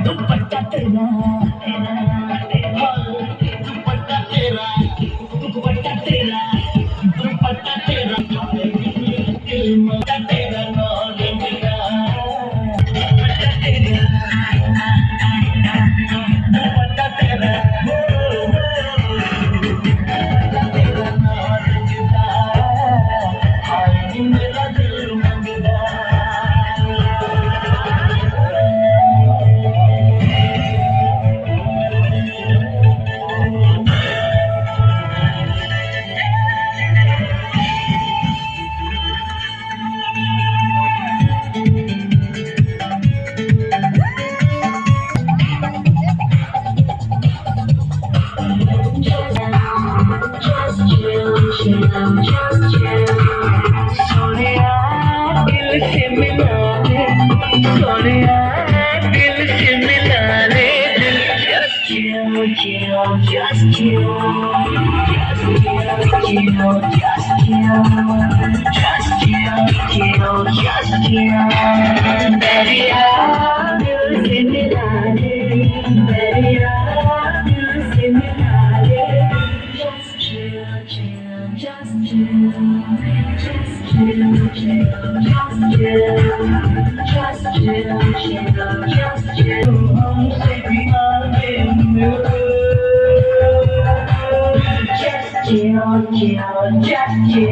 दुपट्टा तेरा दुपट्टा तेरा दुपट्टा तेरा दुपट्टा तेरा दिल में तेरा नौर मेरा दुपट्टा तेरा दुपट्टा तेरा दुपट्टा तेरा नौर मेरा हाय मेरा दिल मंगदा सोनिया दिल से मिला ले सोनिया दिल से मिला ले दिल just you just you just you just you just you just you दरिया दिल से मिला ले दरिया दिल से मिला ले just you just you just you just you हमसे भी आगे just you just you